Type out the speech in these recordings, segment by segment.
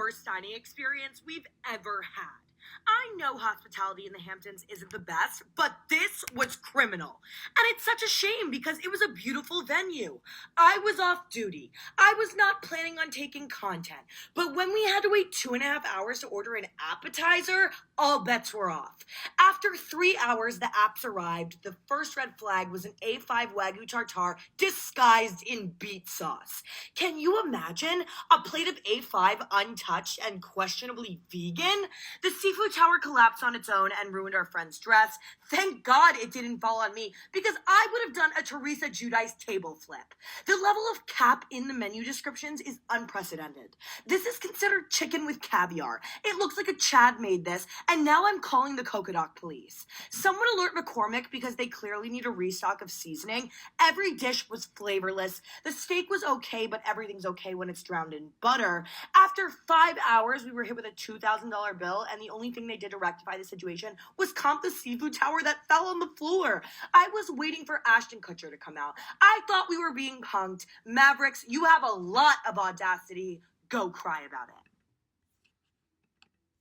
worst dining experience we've ever had. I know hospitality in the Hamptons isn't the best, but this was criminal. And it's such a shame because it was a beautiful venue. I was off duty. I was not planning on taking content. But when we had to wait 2.5 hours to order an appetizer, all bets were off. After 3 hours, the apps arrived. The first red flag was an A5 Wagyu tartare disguised in beet sauce. Can you imagine a plate of A5 untouched and questionably vegan? The seafood tower collapsed on its own and ruined our friend's dress. Thank God it didn't fall on me because I would have done a Teresa Giudice table flip. The level of cap in the menu descriptions is unprecedented. This is considered chicken with caviar. It looks like a Chad made this, and now I'm calling the Cocodoc police. Someone alert McCormick because they clearly need a restock of seasoning. Every dish was flavorless. The steak was okay, but everything's okay when it's drowned in butter. After 5 hours, we were hit with a $2,000 bill, and the only thing they did to rectify the situation was comp the seafood tower that fell on the floor. I was waiting for Ashton Kutcher to come out. I thought we were being punked. Mavericks, you have a lot of audacity. Go cry about it.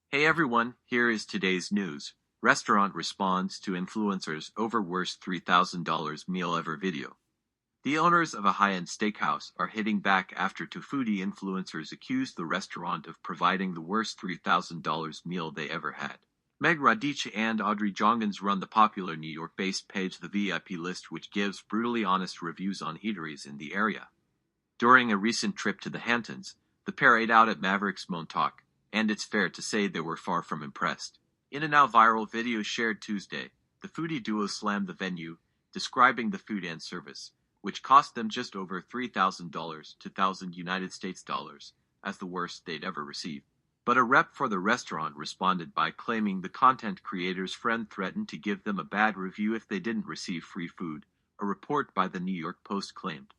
Hey everyone, here is today's news. Restaurant responds to influencers over worst $3,000 meal ever video. The owners of a high-end steakhouse are hitting back after two foodie influencers accused the restaurant of providing the worst $3,000 meal they ever had. Meg Radice and Audrey Jongans run the popular New York-based page The VIP List, which gives brutally honest reviews on eateries in the area. During a recent trip to the Hamptons, the pair ate out at Mavericks Montauk, and it's fair to say they were far from impressed. In a now viral video shared Tuesday, the foodie duo slammed the venue, describing the food and service, which cost them just over $3,000 to $1,000 as the worst they'd ever received. But a rep for the restaurant responded by claiming the content creator's friend threatened to give them a bad review if they didn't receive free food, a report by the New York Post claimed.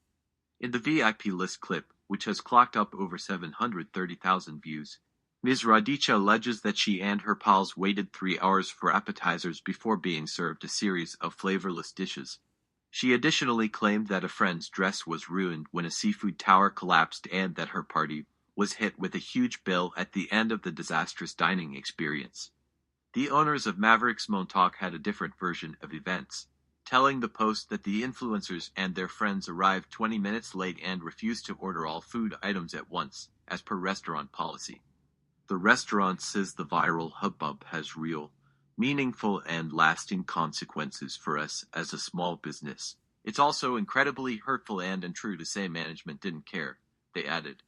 In the VIP List clip, which has clocked up over 730,000 views, Ms. Radice alleges that she and her pals waited 3 hours for appetizers before being served a series of flavorless dishes. She additionally claimed that a friend's dress was ruined when a seafood tower collapsed and that her party was hit with a huge bill at the end of the disastrous dining experience. The owners of Mavericks Montauk had a different version of events, telling the Post that the influencers and their friends arrived 20 minutes late and refused to order all food items at once, as per restaurant policy. The restaurant says the viral hubbub has real, meaningful and lasting consequences for us as a small business. It's also incredibly hurtful and untrue to say management didn't care, they added.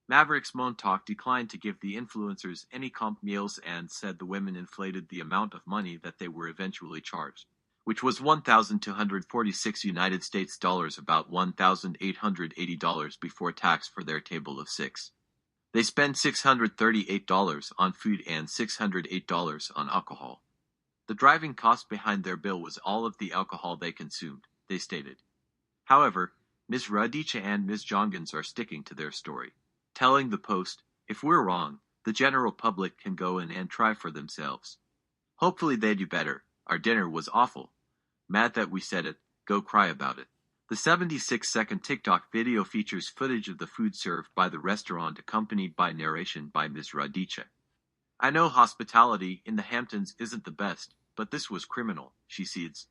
Mavericks Montauk declined to give the influencers any comp meals and said the women inflated the amount of money that they were eventually charged, which was $1,246 about $1,880 before tax for their table of 6. They spent $638 on food and $608 on alcohol. The driving cost behind their bill was all of the alcohol they consumed, they stated. However, Ms. Radice and Ms. Jongans are sticking to their story, telling the Post, if we're wrong, the general public can go in and try for themselves. Hopefully they do better. Our dinner was awful. Mad that we said it. Go cry about it. The 76-second TikTok video features footage of the food served by the restaurant accompanied by narration by Ms. Radice. I know hospitality in the Hamptons isn't the best, but this was criminal, she says.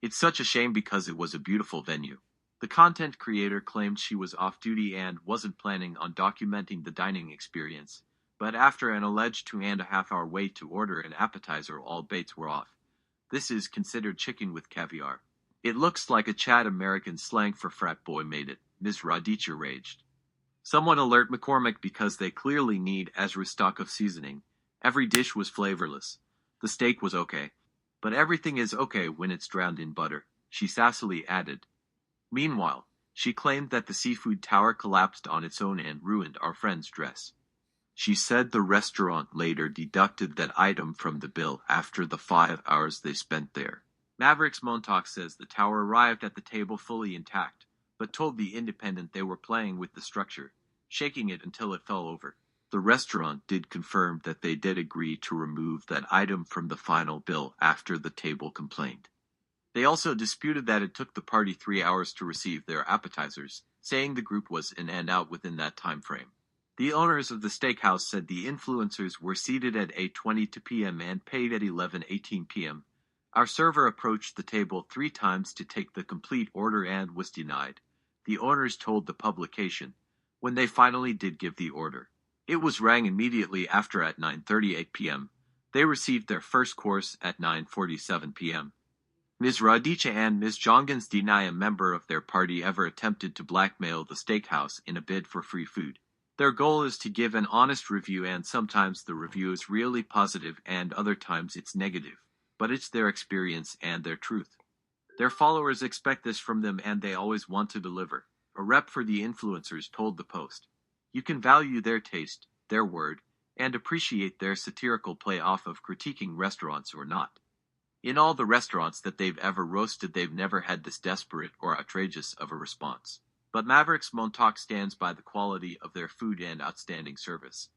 It's such a shame because it was a beautiful venue. The content creator claimed she was off-duty and wasn't planning on documenting the dining experience, but after an alleged 2.5-hour wait to order an appetizer, all baits were off. This is considered chicken with caviar. It looks like a Chad American slang for frat boy made it, Ms. Radice raged. Someone alert McCormick because they clearly need as restock of seasoning. Every dish was flavorless. The steak was okay. But everything is okay when it's drowned in butter, she sassily added. Meanwhile, she claimed that the seafood tower collapsed on its own and ruined our friend's dress. She said the restaurant later deducted that item from the bill after the 5 hours they spent there. Mavericks Montauk says the tower arrived at the table fully intact, but told the Independent they were playing with the structure, shaking it until it fell over. The restaurant did confirm that they did agree to remove that item from the final bill after the table complained. They also disputed that it took the party 3 hours to receive their appetizers, saying the group was in and out within that time frame. The owners of the steakhouse said the influencers were seated at 8:20 p.m. and paid at 11:18 p.m. Our server approached the table 3 times to take the complete order and was denied, the owners told the publication, when they finally did give the order. It was rang immediately after at 9:38 p.m. They received their first course at 9:47 p.m. Ms. Radicha and Ms. Jongans deny a member of their party ever attempted to blackmail the steakhouse in a bid for free food. Their goal is to give an honest review, and sometimes the review is really positive and other times it's negative, but it's their experience and their truth. Their followers expect this from them and they always want to deliver, a rep for the influencers told the Post. You can value their taste, their word, and appreciate their satirical play off of critiquing restaurants or not. In all the restaurants that they've ever roasted, they've never had this desperate or outrageous of a response. But Mavericks Montauk stands by the quality of their food and outstanding service.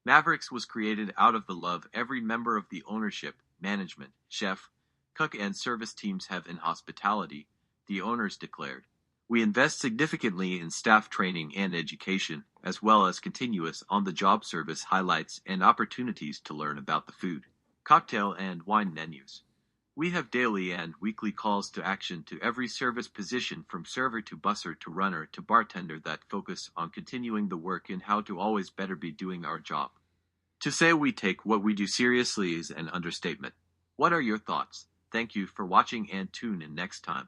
Mavericks was created out of the love every member of the ownership, management, chef, cook and service teams have in hospitality, the owners declared. We invest significantly in staff training and education, as well as continuous on-the-job service highlights and opportunities to learn about the food, cocktail and wine menus. We have daily and weekly calls to action to every service position from server to busser to runner to bartender that focus on continuing the work and how to always better be doing our job. To say we take what we do seriously is an understatement. What are your thoughts? Thank you for watching and tune in next time.